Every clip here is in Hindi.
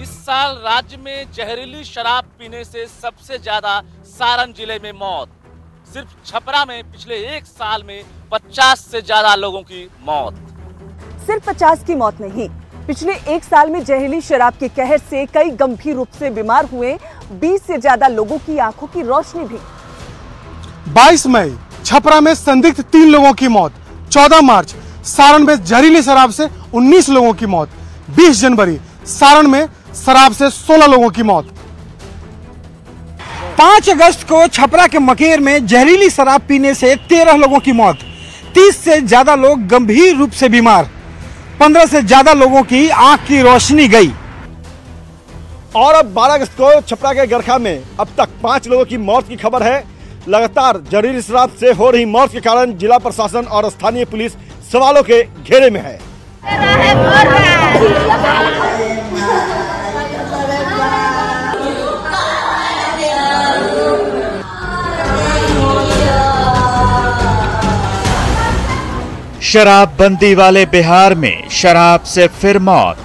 इस साल राज्य में जहरीली शराब पीने से सबसे ज्यादा सारण जिले में मौत। सिर्फ छपरा में पिछले एक साल में 50 से ज्यादा लोगों की मौत। सिर्फ 50 की मौत नहीं, पिछले एक साल में जहरीली शराब के कहर से कई गंभीर रूप से बीमार हुए 20 से ज्यादा लोगों की आंखों की रोशनी भी। 22 मई छपरा में संदिग्ध 3 लोगों की मौत। 14 मार्च सारण में जहरीली शराब से 19 लोगों की मौत। 20 जनवरी सारण में शराब से 16 लोगों की मौत। 5 अगस्त को छपरा के मकेर में जहरीली शराब पीने से 13 लोगों की मौत। 30 से ज्यादा लोग गंभीर रूप से बीमार। 15 से ज्यादा लोगों की आंख की रोशनी गई। और अब 12 अगस्त को छपरा के गरखा में अब तक 5 लोगों की मौत की खबर है। लगातार जहरीली शराब से हो रही मौत के कारण जिला प्रशासन और स्थानीय पुलिस सवालों के घेरे में है। शराबबंदी वाले बिहार में शराब से फिर मौत।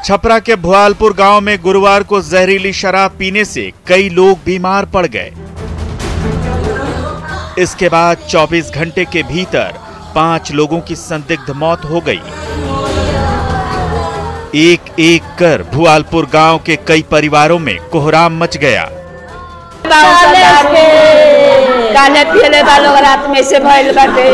छपरा के भुआलपुर गांव में गुरुवार को जहरीली शराब पीने से कई लोग बीमार पड़ गए। इसके बाद 24 घंटे के भीतर 5 लोगों की संदिग्ध मौत हो गई। एक एक कर भुआलपुर गांव के कई परिवारों में कोहराम मच गया। काले पियले वालों रात में से भइल बाटे।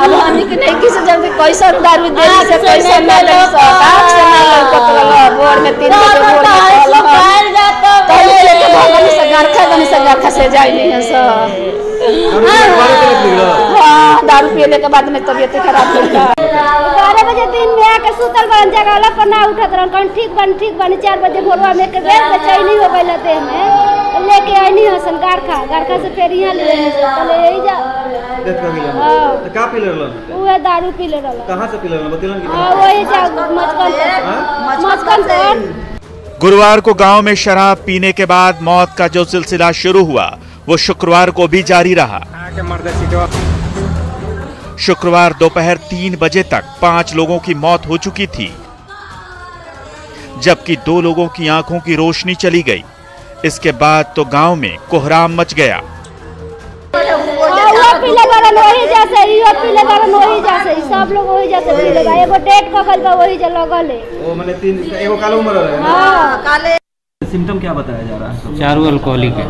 अब हमनी के नहीं किसी जल्दी कैसा दारू दे से कैसा मिले सरकार से ना पकड़ल बोर में 3 बजे बोर में पहले लेके भगवान से गरखा से जाई नहीं है सब। हां दारू पीने के बाद में तबीयत खराब हो गई। 12 बजे दिन में आके सुतल बन जगह पर ना उठत रहन कौन ठीक बन 4 बजे भोरवा में के बेच बेचैनी हो गइल देह में लेके आईनी हसन गरखा से फिर यहां ले चले यही जा देत का गिलन। तो का पी लेलन? वो दारू पी लेलन। कहां से पी लेलन बतेलन कि? हां वही जा मचकन से। गुरुवार को गांव में शराब पीने के बाद मौत का जो सिलसिला शुरू हुआ वो शुक्रवार को भी जारी रहा। शुक्रवार दोपहर 3 बजे तक 5 लोगों की मौत हो चुकी थी, जबकि 2 लोगों की आंखों की रोशनी चली गई। इसके बाद तो गांव में कोहराम मच गया। सब लोग वही जैसे पीले बा। एगो डेट कखल बा वही जे लगल है। ओ माने 3 एगो काले उम्र है। हां काले। सिम्टम क्या बताया जा रहा है? चारों अल्कोहलिक है,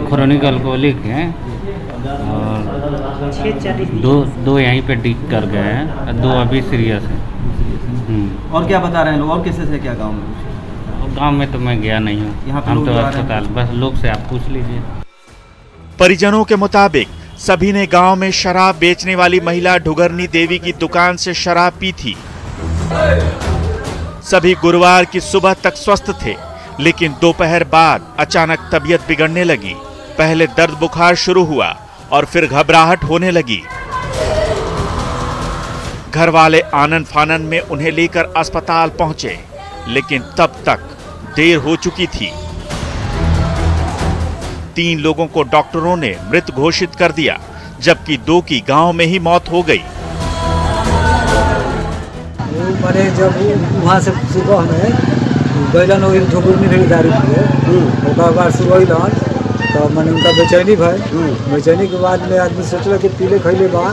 क्रोनिक अल्कोहलिक है और 2 यहीं पे डिक कर गए हैं, 2 अभी सीरियस है। और क्या बता रहे हैं लोग? और कैसे थे क्या गांव में? गांव में तो मैं गया नहीं हूँ, हम तो अस्पताल बस लोग से आप पूछ लीजिए। परिजनों के मुताबिक सभी ने गांव में शराब बेचने वाली महिला ढुगरनी देवी की दुकान से शराब पी थी। सभी गुरुवार की सुबह तक स्वस्थ थे, लेकिन दोपहर बाद अचानक तबीयत बिगड़ने लगी। पहले दर्द बुखार शुरू हुआ और फिर घबराहट होने लगी। घर वाले आनन फानन में उन्हें लेकर अस्पताल पहुंचे, लेकिन तब तक देर हो चुकी थी। 3 लोगों को डॉक्टरों ने मृत घोषित कर दिया, जबकि 2 की गांव में ही मौत हो गई। मैंने जब वहाँ से सुबह में गैलन वही ढुकुरनी भेल दारू पिए बाद सुबह तो मैंने उनका बेचैनी बेचैनी के बाद में आदमी सोचल कि पीले खैले बा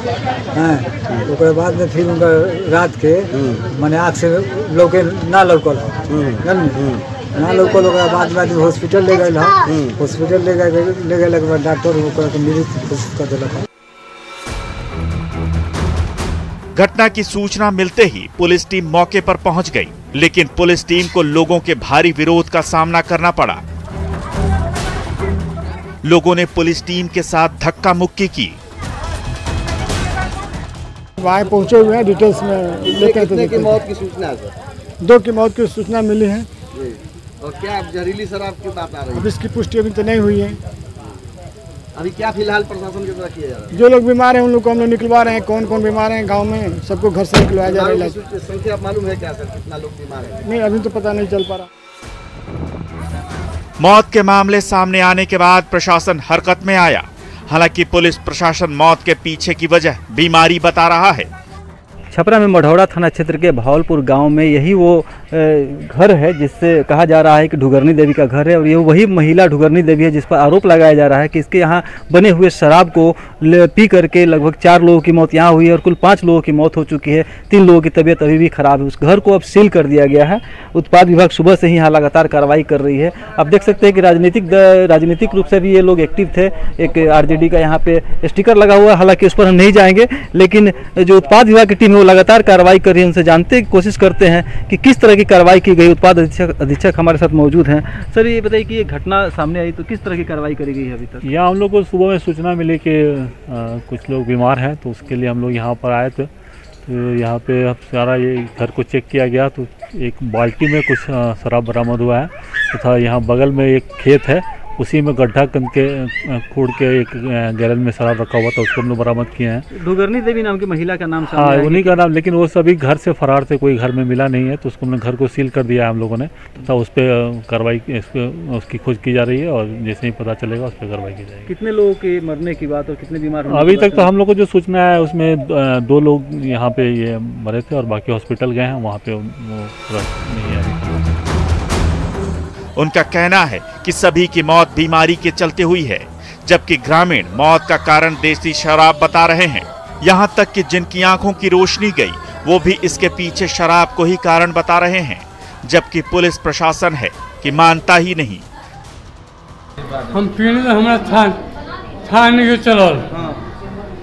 हैं। बाद में फिर उनका रात के मैंने आँख से लौके ना लौकल ना लौकल बाद में आदमी हॉस्पिटल ले गए। हॉस्पिटल ले गए के बाद डॉक्टर मृत घोषित कर दिलक। घटना की सूचना मिलते ही पुलिस टीम मौके पर पहुंच गई, लेकिन पुलिस टीम को लोगों के भारी विरोध का सामना करना पड़ा। लोगों ने पुलिस टीम के साथ धक्का मुक्की की। वहाँ पहुंचे हुए हैं, डिटेल्स में लेते हैं। की मौत की सूचना है सर? 2 की मौत की सूचना मिली है। और क्या जहरीली शराब की बात आ रही है? अब इसकी पुष्टि अभी तो नहीं हुई है। अभी क्या फिलहाल प्रशासन की तरफ किया जा रहा है? जो लोग बीमार हैं उन लोग को हम लोग निकलवा रहे हैं। कौन कौन बीमार हैं गांव में सबको घर से निकलवाया जा रहा है। संख्या मालूम है क्या सर, कितना लोग बीमार हैं? नहीं, अभी तो पता नहीं चल पा रहा। मौत के मामले सामने आने के बाद प्रशासन हरकत में आया। हालांकि पुलिस प्रशासन मौत के पीछे की वजह बीमारी बता रहा है। छपरा में मढ़ौरा थाना क्षेत्र के भावलपुर गांव में यही वो घर है जिससे कहा जा रहा है कि ढुगरनी देवी का घर है, और ये वही महिला ढुगरनी देवी है जिस पर आरोप लगाया जा रहा है कि इसके यहाँ बने हुए शराब को पी करके लगभग 4 लोगों की मौत यहाँ हुई है और कुल 5 लोगों की मौत हो चुकी है। 3 लोगों की तबीयत अभी भी खराब है। उस घर को अब सील कर दिया गया है। उत्पाद विभाग सुबह से ही यहाँ लगातार कार्रवाई कर रही है। आप देख सकते हैं कि राजनीतिक रूप से भी ये लोग एक्टिव थे। एक RJD का यहाँ पे स्टिकर लगा हुआ है, हालांकि उस पर हम नहीं जाएंगे, लेकिन जो उत्पाद विभाग की टीम है वो लगातार कार्रवाई कर रही है। उनसे जानते की कोशिश करते हैं कि किस तरह की कार्रवाई की गई। उत्पाद अधीक्षक हमारे साथ मौजूद हैं। सर, ये बताइए कि ये घटना सामने आई तो किस तरह की कार्रवाई करी गई है अभी तक? यहाँ हम लोग को सुबह में सूचना मिली कि कुछ लोग बीमार हैं, तो उसके लिए हम लोग यहाँ पर आए थे। तो यहाँ पे अब सारा ये घर को चेक किया गया तो एक बाल्टी में कुछ शराब बरामद हुआ है तथा यहाँ बगल में एक खेत है, उसी में गड्ढा खोद के एक गैलन में शराब रखा हुआ था, उसको हम लोग बरामद किए हैं। ढुगरनी देवी नाम की महिला का नाम? हाँ, उन्हीं का नाम, लेकिन वो सभी घर से फरार थे, कोई घर में मिला नहीं है, तो उसको हमने घर को सील कर दिया है हम लोगों ने तथा उस पर कार्रवाई उसकी खोज की जा रही है और जैसे ही पता चलेगा उस पर कार्रवाई की जाएगी। कितने लोगों के मरने की बात और कितने बीमार? अभी तक तो हम लोग को जो सूचना है उसमें 2 लोग यहाँ पे ये मरे थे और बाकी हॉस्पिटल गए हैं, वहाँ पे वो नहीं है। उनका कहना है कि सभी की मौत बीमारी के चलते हुई है, जबकि ग्रामीण मौत का कारण देसी शराब बता रहे हैं। यहाँ तक कि जिनकी आंखों की रोशनी गई वो भी इसके पीछे शराब को ही कारण बता रहे हैं, जबकि पुलिस प्रशासन है कि मानता ही नहीं। हम पीने तो हमारा था नहीं चलल,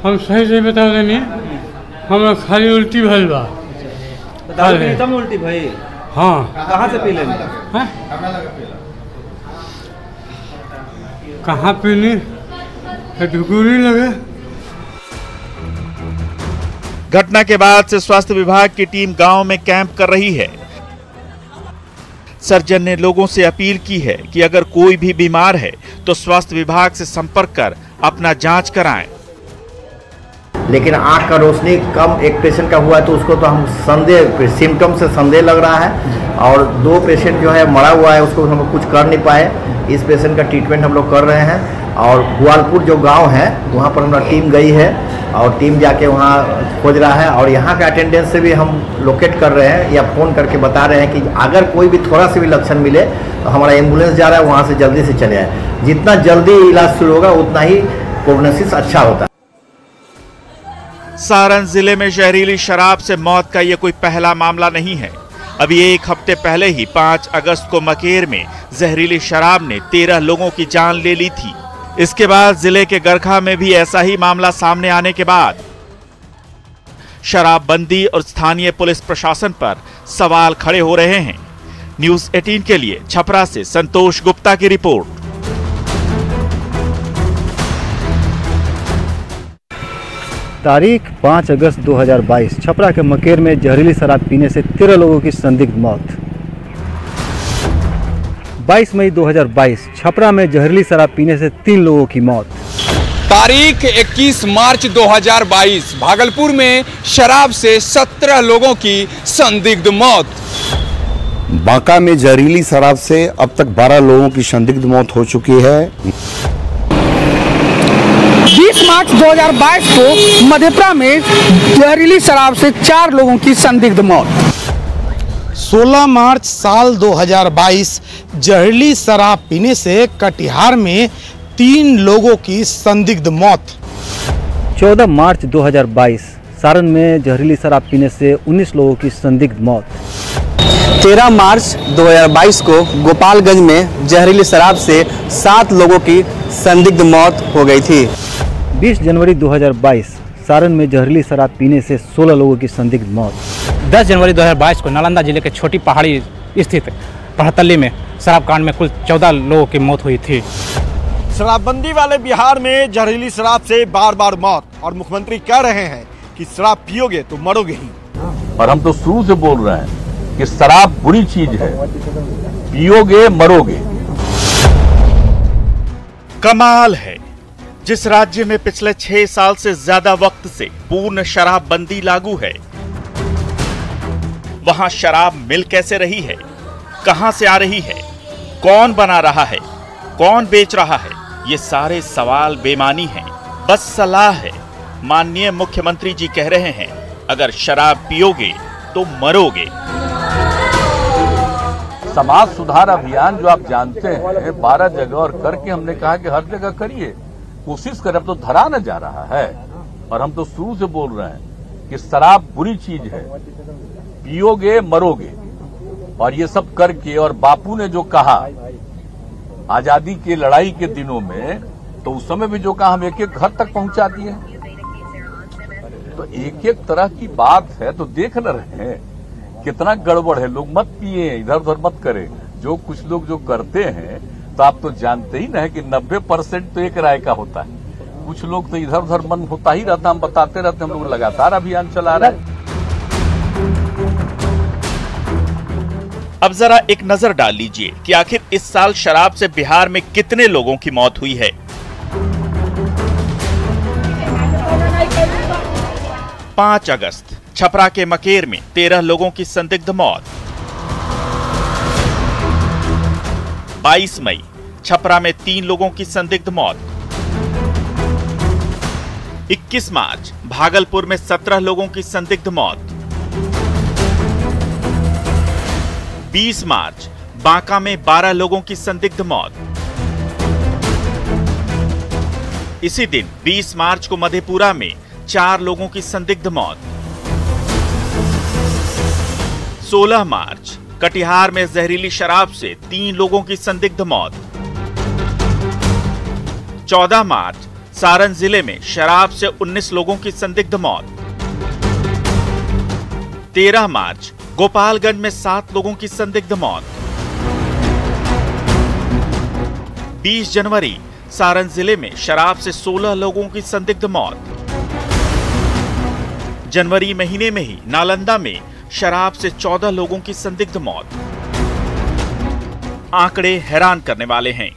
हम सही बता देनी, हमारा खाली उल्टी भइल बा। तब उल्टी भाई? हाँ। कहाँ से पी लेंगे? कहाँ पीनी ढुगुरी लगे। घटना के बाद से स्वास्थ्य विभाग की टीम गांव में कैंप कर रही है। सर्जन ने लोगों से अपील की है कि अगर कोई भी बीमार है तो स्वास्थ्य विभाग से संपर्क कर अपना जांच कराएं। लेकिन आँख का रोशनी कम एक पेशेंट का हुआ है तो उसको तो हम संदेह, सिम्टम से संदेह लग रहा है, और 2 पेशेंट जो है मरा हुआ है उसको हम कुछ कर नहीं पाए। इस पेशेंट का ट्रीटमेंट हम लोग कर रहे हैं, और ग्वालपुर जो गांव है वहाँ पर हमारा टीम गई है और टीम जाके वहाँ खोज रहा है, और यहाँ का अटेंडेंस से भी हम लोकेट कर रहे हैं या फ़ोन करके बता रहे हैं कि अगर कोई भी थोड़ा सा भी लक्षण मिले तो हमारा एम्बुलेंस जा रहा है, वहाँ से जल्दी से चले आए। जितना जल्दी इलाज शुरू होगा उतना ही प्रोग्नोसिस अच्छा होता है। सारण जिले में जहरीली शराब से मौत का यह कोई पहला मामला नहीं है। अभी 1 हफ्ते पहले ही 5 अगस्त को मकेर में जहरीली शराब ने 13 लोगों की जान ले ली थी। इसके बाद जिले के गरखा में भी ऐसा ही मामला सामने आने के बाद शराबबंदी और स्थानीय पुलिस प्रशासन पर सवाल खड़े हो रहे हैं। न्यूज़ 18 के लिए छपरा से संतोष गुप्ता की रिपोर्ट। तारीख 5 अगस्त 2022 छपरा के मकेर में जहरीली शराब पीने से 13 लोगों की संदिग्ध मौत। 22 मई 2022 छपरा में जहरीली शराब पीने से 3 लोगों की मौत। तारीख 21 मार्च 2022 भागलपुर में शराब से 17 लोगों की संदिग्ध मौत। बांका में जहरीली शराब से अब तक 12 लोगों की संदिग्ध मौत हो चुकी है। 20 मार्च 2022 को मधेपुरा में जहरीली शराब से 4 लोगों की संदिग्ध मौत। 16 मार्च साल 2022 जहरीली शराब पीने से कटिहार में 3 लोगों की संदिग्ध मौत। 14 मार्च 2022 सारण में जहरीली शराब पीने से 19 लोगों की संदिग्ध मौत। 13 मार्च 2022 को गोपालगंज में जहरीली शराब से 7 लोगों की संदिग्ध मौत हो गई थी। 20 जनवरी 2022 सारण में जहरीली शराब पीने से 16 लोगों की संदिग्ध मौत। 10 जनवरी 2022 को नालंदा जिले के छोटी पहाड़ी स्थित पढ़तल्ली में शराब कांड में कुल 14 लोगों की मौत हुई थी। शराबबंदी वाले बिहार में जहरीली शराब से बार बार मौत, और मुख्यमंत्री कह रहे हैं कि शराब पियोगे तो मरोगे ही। और हम तो शुरू से बोल रहे हैं कि शराब बुरी चीज है, पियोगे मरोगे। कमाल है, जिस राज्य में पिछले 6 साल से ज्यादा वक्त से पूर्ण शराबबंदी लागू है, वहां शराब मिल कैसे रही है, कहां से आ रही है, कौन बना रहा है, कौन बेच रहा है, ये सारे सवाल बेमानी हैं, बस सलाह है। माननीय मुख्यमंत्री जी कह रहे हैं, अगर शराब पियोगे तो मरोगे। समाज सुधार अभियान जो आप जानते हैं 12 जगह और करके हमने कहा कि हर जगह करिए, कोशिश करें। अब तो धरा न जा रहा है और हम तो शुरू से बोल रहे हैं कि शराब बुरी चीज है, पियोगे मरोगे। और ये सब करके, और बापू ने जो कहा आजादी की लड़ाई के दिनों में, तो उस समय भी जो कहा हम एक एक घर तक पहुंचा दिए। तो एक एक तरह की बात है, तो देख न रहे हैं कितना गड़बड़ है। लोग मत पिए, इधर उधर मत करें। जो कुछ लोग जो करते हैं, तो आप तो जानते ही ना है कि 90% तो एक राय का होता है। कुछ लोग तो इधर उधर मन होता ही रहता, हम बताते रहते, हम लोग लगातार अभियान चला रहे हैं। अब जरा एक नजर डाल लीजिए कि आखिर इस साल शराब से बिहार में कितने लोगों की मौत हुई है। 5 अगस्त छपरा के मकेर में 13 लोगों की संदिग्ध मौत। 22 मई छपरा में 3 लोगों की संदिग्ध मौत। 21 मार्च भागलपुर में 17 लोगों की संदिग्ध मौत। 20 मार्च बांका में 12 लोगों की संदिग्ध मौत। इसी दिन 20 मार्च को मधेपुरा में 4 लोगों की संदिग्ध मौत। 16 मार्च कटिहार में जहरीली शराब से 3 लोगों की संदिग्ध मौत। 14 मार्च सारण जिले में शराब से 19 लोगों की संदिग्ध मौत। 13 मार्च गोपालगंज में 7 लोगों की संदिग्ध मौत। 20 जनवरी सारण जिले में शराब से 16 लोगों की संदिग्ध मौत। जनवरी महीने में ही नालंदा में शराब से 14 लोगों की संदिग्ध मौत। आंकड़े हैरान करने वाले हैं,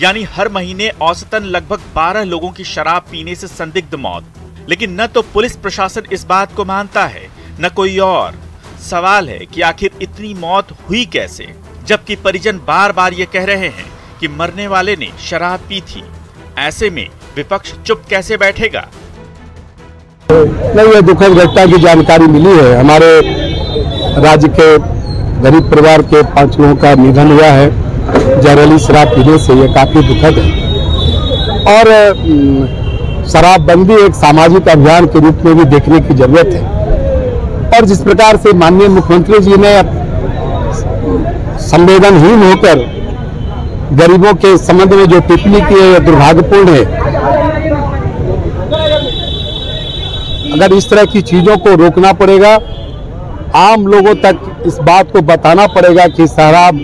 यानी हर महीने औसतन लगभग 12 लोगों की शराब पीने से संदिग्ध मौत। लेकिन न तो पुलिस प्रशासन इस बात को मानता है, न कोई और। सवाल है कि आखिर इतनी मौत हुई कैसे, जबकि परिजन बार बार ये कह रहे हैं कि मरने वाले ने शराब पी थी। ऐसे में विपक्ष चुप कैसे बैठेगा? नहीं, ये दुखद घटना की जानकारी मिली है। हमारे राज्य के गरीब परिवार के 5 लोगों का निधन हुआ है जहरीली शराब पीने से। ये काफी दुखद है और शराबबंदी एक सामाजिक अभियान के रूप में भी देखने की जरूरत है। और जिस प्रकार से माननीय मुख्यमंत्री जी ने संवेदनहीन होकर गरीबों के संबंध में जो टिप्पणी की है, यह दुर्भाग्यपूर्ण है। अगर इस तरह की चीजों को रोकना पड़ेगा, आम लोगों तक इस बात को बताना पड़ेगा कि शराब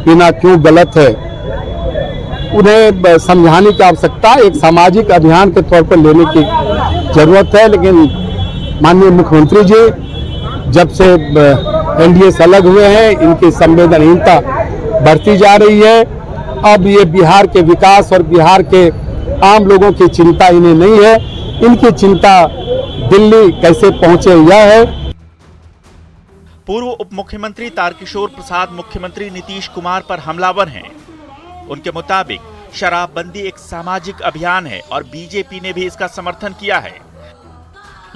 पीना क्यों गलत है, उन्हें समझाने की आवश्यकता एक सामाजिक अभियान के तौर पर लेने की जरूरत है। लेकिन माननीय मुख्यमंत्री जी जब से एनडीए से अलग हुए हैं, इनकी संवेदनहीनता बढ़ती जा रही है। अब ये बिहार के विकास और बिहार के आम लोगों की चिंता इन्हें नहीं है, इनकी चिंता दिल्ली कैसे पहुंचे यह है। पूर्व उप मुख्यमंत्री तारकिशोर प्रसाद मुख्यमंत्री नीतीश कुमार पर हमलावर हैं। उनके मुताबिक शराबबंदी एक सामाजिक अभियान है और बीजेपी ने भी इसका समर्थन किया है।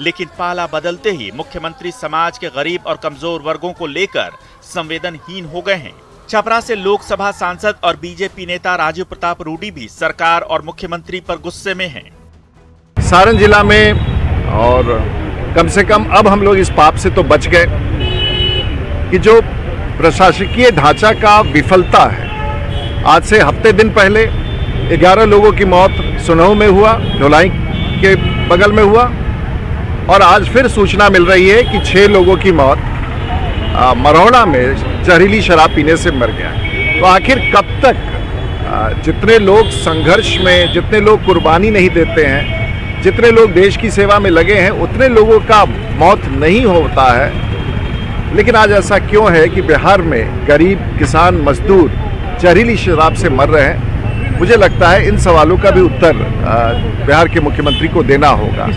लेकिन पाला बदलते ही मुख्यमंत्री समाज के गरीब और कमजोर वर्गों को लेकर संवेदनहीन हो गए हैं। छपरा से लोकसभा सांसद और बीजेपी नेता राजीव प्रताप रूडी भी सरकार और मुख्यमंत्री पर गुस्से में हैं। सारण जिला में और कम से कम अब हम लोग इस पाप से तो बच गए कि जो प्रशासकीय ढांचा का विफलता है। आज से हफ्ते दिन पहले 11 लोगों की मौत सुनहु में हुआ, ढोलाई के बगल में हुआ, और आज फिर सूचना मिल रही है कि 6 लोगों की मौत मरौना में जहरीली शराब पीने से मर गया। तो आखिर कब तक जितने लोग संघर्ष में, जितने लोग कुर्बानी नहीं देते हैं, जितने लोग देश की सेवा में लगे हैं, उतने लोगों का मौत नहीं होता है। लेकिन आज ऐसा क्यों है कि बिहार में गरीब किसान मजदूर जहरीली शराब से मर रहे हैं? मुझे लगता है इन सवालों का भी उत्तर बिहार के मुख्यमंत्री को देना होगा।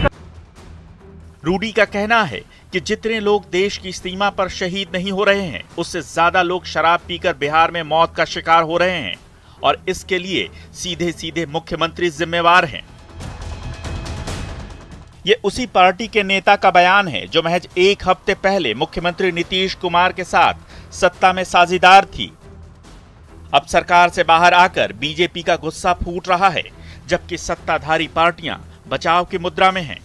रूडी का कहना है कि जितने लोग देश की सीमा पर शहीद नहीं हो रहे हैं, उससे ज्यादा लोग शराब पीकर बिहार में मौत का शिकार हो रहे हैं और इसके लिए सीधे सीधे मुख्यमंत्री जिम्मेवार हैं। ये उसी पार्टी के नेता का बयान है जो महज एक हफ्ते पहले मुख्यमंत्री नीतीश कुमार के साथ सत्ता में साझेदार थी। अब सरकार से बाहर आकर बीजेपी का गुस्सा फूट रहा है, जबकि सत्ताधारी पार्टियां बचाव की मुद्रा में हैं।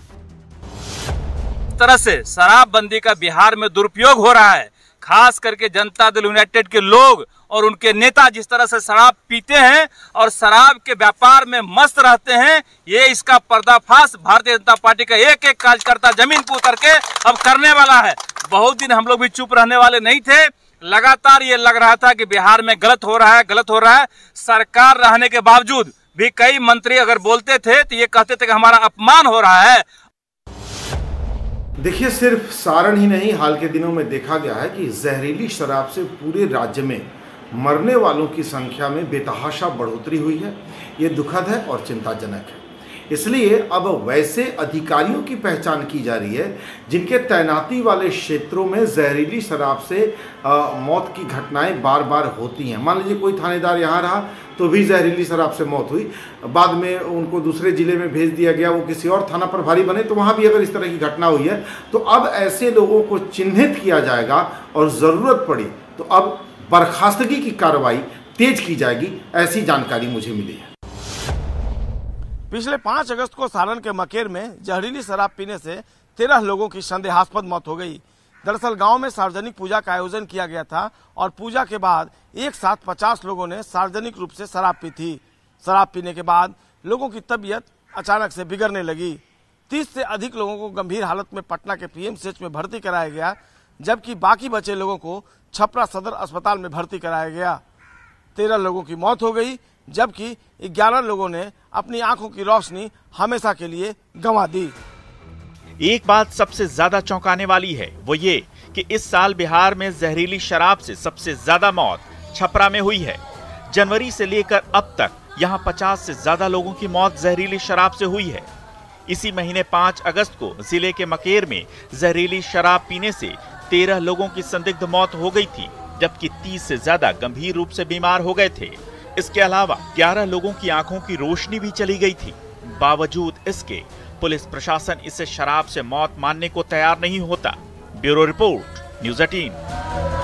तरह से शराबबंदी का बिहार में दुरुपयोग हो रहा है, खास करके जनता दल यूनाइटेड के लोग और उनके नेता जिस तरह से शराब पीते हैं और शराब के व्यापार में मस्त रहते हैं, ये इसका पर्दाफाश भारतीय जनता पार्टी का एक एक कार्यकर्ता जमीन पर उतर के अब करने वाला है। बहुत दिन हम लोग भी चुप रहने वाले नहीं थे, लगातार ये लग रहा था कि बिहार में गलत हो रहा है। सरकार रहने के बावजूद भी कई मंत्री अगर बोलते थे तो ये कहते थे कि हमारा अपमान हो रहा है। देखिए, सिर्फ सारण ही नहीं, हाल के दिनों में देखा गया है कि जहरीली शराब से पूरे राज्य में मरने वालों की संख्या में बेतहाशा बढ़ोतरी हुई है। ये दुखद है और चिंताजनक है। इसलिए अब वैसे अधिकारियों की पहचान की जा रही है जिनके तैनाती वाले क्षेत्रों में जहरीली शराब से मौत की घटनाएं बार बार होती हैं। मान लीजिए कोई थानेदार यहाँ रहा तो भी जहरीली शराब से मौत हुई, बाद में उनको दूसरे जिले में भेज दिया गया, वो किसी और थाना प्रभारी बने तो वहाँ भी अगर इस तरह की घटना हुई है तो अब ऐसे लोगों को चिन्हित किया जाएगा और ज़रूरत पड़ी तो अब बर्खास्तगी की कार्रवाई तेज की जाएगी, ऐसी जानकारी मुझे मिली है। पिछले 5 अगस्त को सारण के मकेर में जहरीली शराब पीने से 13 लोगों की संदेहास्पद मौत हो गई। दरअसल गांव में सार्वजनिक पूजा का आयोजन किया गया था और पूजा के बाद एक साथ 50 लोगों ने सार्वजनिक रूप से शराब पी थी। शराब पीने के बाद लोगों की तबीयत अचानक से बिगड़ने लगी। 30 से अधिक लोगों को गंभीर हालत में पटना के पीएमसीएच में भर्ती कराया गया, जबकि बाकी बचे लोगों को छपरा सदर अस्पताल में भर्ती कराया गया। 13 लोगों की मौत हो गई, जबकि 11 लोगों ने अपनी आंखों की रोशनी हमेशा के लिए गंवा दी। एक बात सबसे ज्यादा चौंकाने वाली है वो ये कि इस साल बिहार में जहरीली शराब से सबसे ज्यादा मौत छपरा में हुई है। जनवरी से लेकर अब तक यहां 50 से ज्यादा लोगों की मौत जहरीली शराब से हुई है। इसी महीने 5 अगस्त को जिले के मकेर में जहरीली शराब पीने से 13 लोगों की संदिग्ध मौत हो गई थी, जबकि 30 से ज्यादा गंभीर रूप से बीमार हो गए थे। इसके अलावा 11 लोगों की आंखों की रोशनी भी चली गई थी। बावजूद इसके पुलिस प्रशासन इसे शराब से मौत मानने को तैयार नहीं होता। Bureau report, news 18।